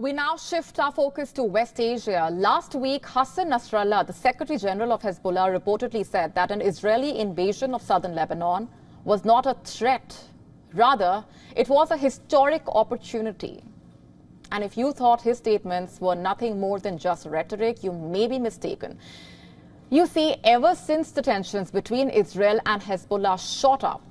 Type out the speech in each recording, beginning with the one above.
We now shift our focus to West Asia. Last week, Hassan Nasrallah, the Secretary General of Hezbollah, reportedly said that an Israeli invasion of southern Lebanon was not a threat. Rather, it was a historic opportunity. And if you thought his statements were nothing more than just rhetoric, you may be mistaken. You see, ever since the tensions between Israel and Hezbollah shot up,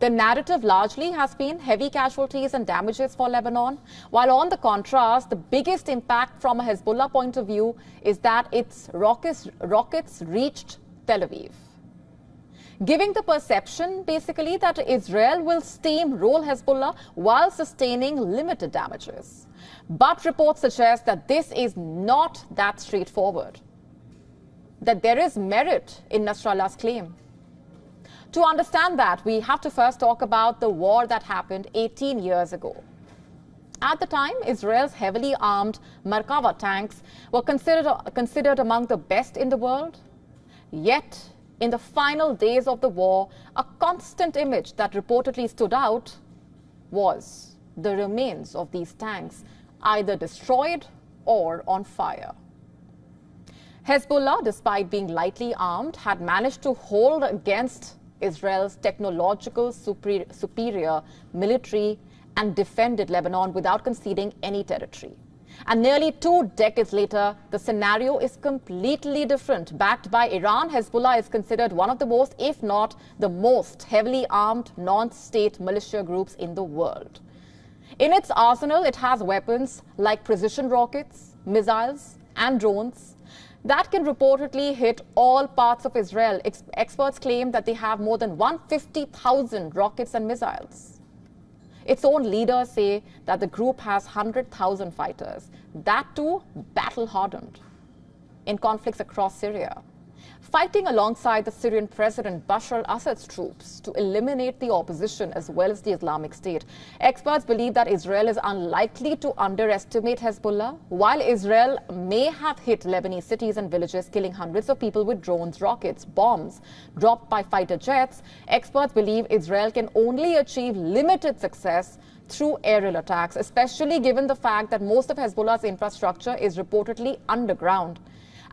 the narrative largely has been heavy casualties and damages for Lebanon, while on the contrast, the biggest impact from a Hezbollah point of view is that its rockets reached Tel Aviv, giving the perception basically that Israel will steamroll Hezbollah while sustaining limited damages. But reports suggest that this is not that straightforward, that there is merit in Nasrallah's claim. To understand that, we have to first talk about the war that happened 18 years ago. At the time, Israel's heavily armed Merkava tanks were considered among the best in the world. Yet, in the final days of the war, a constant image that reportedly stood out was the remains of these tanks, either destroyed or on fire. Hezbollah, despite being lightly armed, had managed to hold against Israel's technological superior military and defended Lebanon without conceding any territory. And nearly 2 decades later, the scenario is completely different. Backed by Iran, Hezbollah is considered one of the most, if not the most, heavily armed non-state militia groups in the world. In its arsenal, it has weapons like precision rockets, missiles, and drones that can reportedly hit all parts of Israel. Experts claim that they have more than 150,000 rockets and missiles. Its own leaders say that the group has 100,000 fighters, that too battle-hardened, in conflicts across Syria, fighting alongside the Syrian President Bashar al-Assad's troops to eliminate the opposition as well as the Islamic State. Experts believe that Israel is unlikely to underestimate Hezbollah. While Israel may have hit Lebanese cities and villages, killing hundreds of people with drones, rockets, bombs dropped by fighter jets, experts believe Israel can only achieve limited success through aerial attacks, especially given the fact that most of Hezbollah's infrastructure is reportedly underground.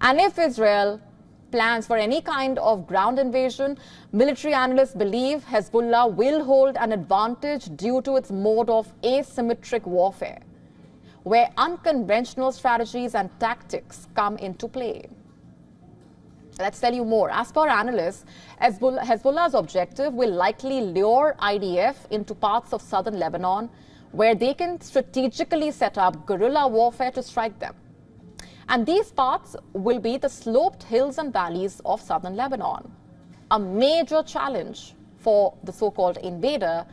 And if Israel plans for any kind of ground invasion, military analysts believe Hezbollah will hold an advantage due to its mode of asymmetric warfare, where unconventional strategies and tactics come into play. Let's tell you more. As per analysts, Hezbollah's objective will likely lure IDF into parts of southern Lebanon, where they can strategically set up guerrilla warfare to strike them. And these parts will be the sloped hills and valleys of southern Lebanon, a major challenge for the so-called invader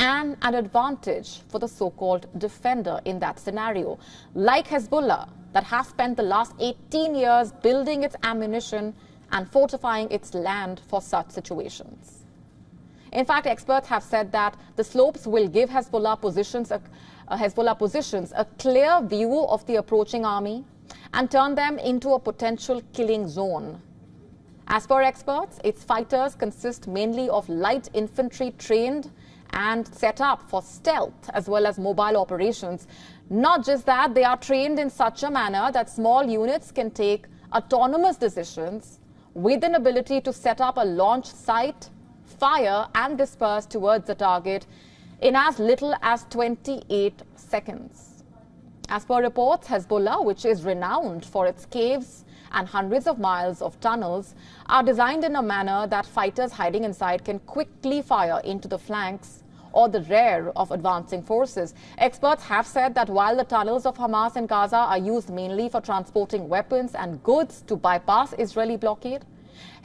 and an advantage for the so-called defender in that scenario, like Hezbollah, that has spent the last 18 years building its ammunition and fortifying its land for such situations. In fact, experts have said that the slopes will give Hezbollah positions a clear view of the approaching army and turn them into a potential killing zone. As per experts, its fighters consist mainly of light infantry trained and set up for stealth as well as mobile operations. Not just that, they are trained in such a manner that small units can take autonomous decisions with an ability to set up a launch site, fire and disperse towards the target in as little as 28 seconds. As per reports, Hezbollah, which is renowned for its caves and hundreds of miles of tunnels, are designed in a manner that fighters hiding inside can quickly fire into the flanks or the rear of advancing forces. Experts have said that while the tunnels of Hamas in Gaza are used mainly for transporting weapons and goods to bypass Israeli blockade,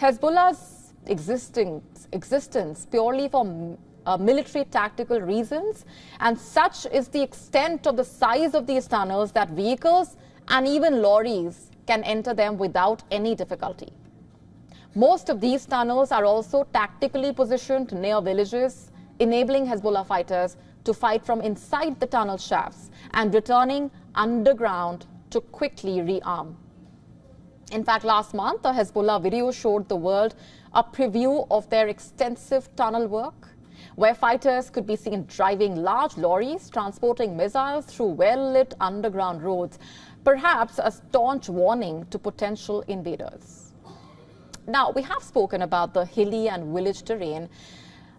Hezbollah's existence purely for military tactical reasons, and such is the extent of the size of these tunnels that vehicles and even lorries can enter them without any difficulty. Most of these tunnels are also tactically positioned near villages, enabling Hezbollah fighters to fight from inside the tunnel shafts and returning underground to quickly rearm. In fact, last month, a Hezbollah video showed the world a preview of their extensive tunnel work where fighters could be seen driving large lorries transporting missiles through well-lit underground roads, perhaps a staunch warning to potential invaders. Now, we have spoken about the hilly and village terrain,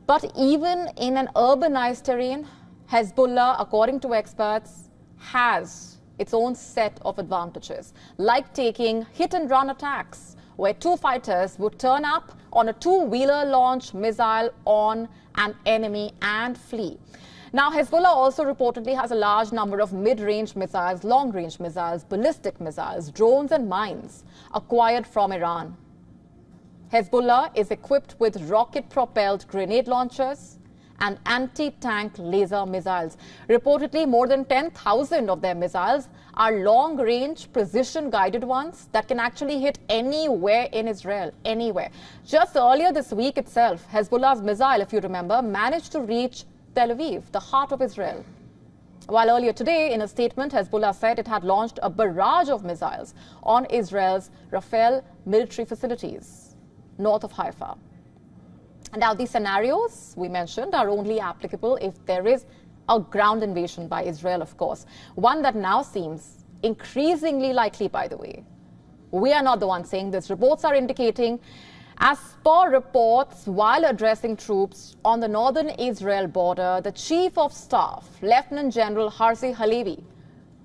but even in an urbanized terrain, Hezbollah, according to experts, has its own set of advantages, like taking hit-and-run attacks, where two fighters would turn up on a two-wheeler launch missile on an enemy and flee. Now, Hezbollah also reportedly has a large number of mid-range missiles, long-range missiles, ballistic missiles, drones and mines acquired from Iran. Hezbollah is equipped with rocket-propelled grenade launchers and anti-tank laser missiles. Reportedly, more than 10,000 of their missiles are long-range, precision-guided ones that can actually hit anywhere in Israel, anywhere. Just earlier this week itself, Hezbollah's missile, if you remember, managed to reach Tel Aviv, the heart of Israel. While earlier today, in a statement, Hezbollah said it had launched a barrage of missiles on Israel's Rafale military facilities north of Haifa. Now, these scenarios we mentioned are only applicable if there is a ground invasion by Israel, of course. One that now seems increasingly likely, by the way. We are not the ones saying this. Reports are indicating, as per reports, while addressing troops on the northern Israel border, the Chief of Staff, Lieutenant General Herzi Halevi,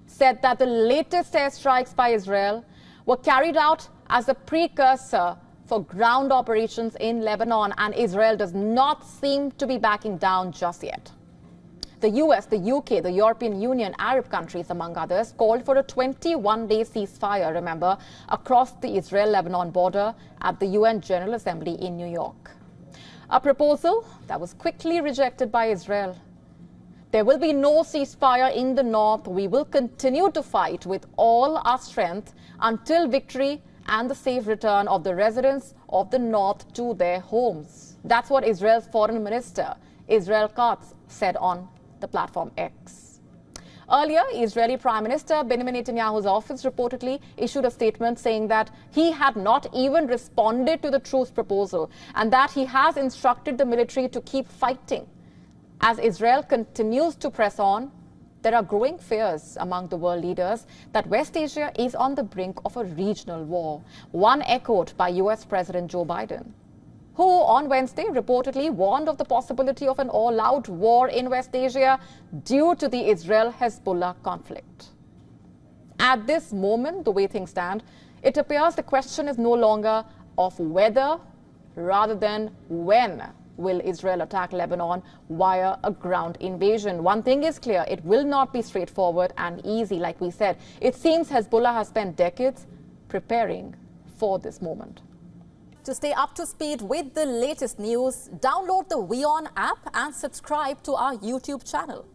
said that the latest airstrikes by Israel were carried out as a precursor for ground operations in Lebanon, and Israel does not seem to be backing down just yet. The US, the UK, the European Union, Arab countries, among others, called for a 21-day ceasefire, remember, across the Israel-Lebanon border at the UN General Assembly in New York. A proposal that was quickly rejected by Israel. There will be no ceasefire in the north. We will continue to fight with all our strength until victory and the safe return of the residents of the north to their homes. That's what Israel's foreign minister, Israel Katz, said on the platform X. Earlier, Israeli Prime Minister Benjamin Netanyahu's office reportedly issued a statement saying that he had not even responded to the truce proposal and that he has instructed the military to keep fighting. As Israel continues to press on, there are growing fears among the world leaders that West Asia is on the brink of a regional war, one echoed by US President Joe Biden, who on Wednesday reportedly warned of the possibility of an all-out war in West Asia due to the Israel-Hezbollah conflict. At this moment, the way things stand, it appears the question is no longer of whether, rather than when will Israel attack Lebanon via a ground invasion. One thing is clear, it will not be straightforward and easy, like we said. It seems Hezbollah has spent decades preparing for this moment. To stay up to speed with the latest news, download the WION app and subscribe to our YouTube channel.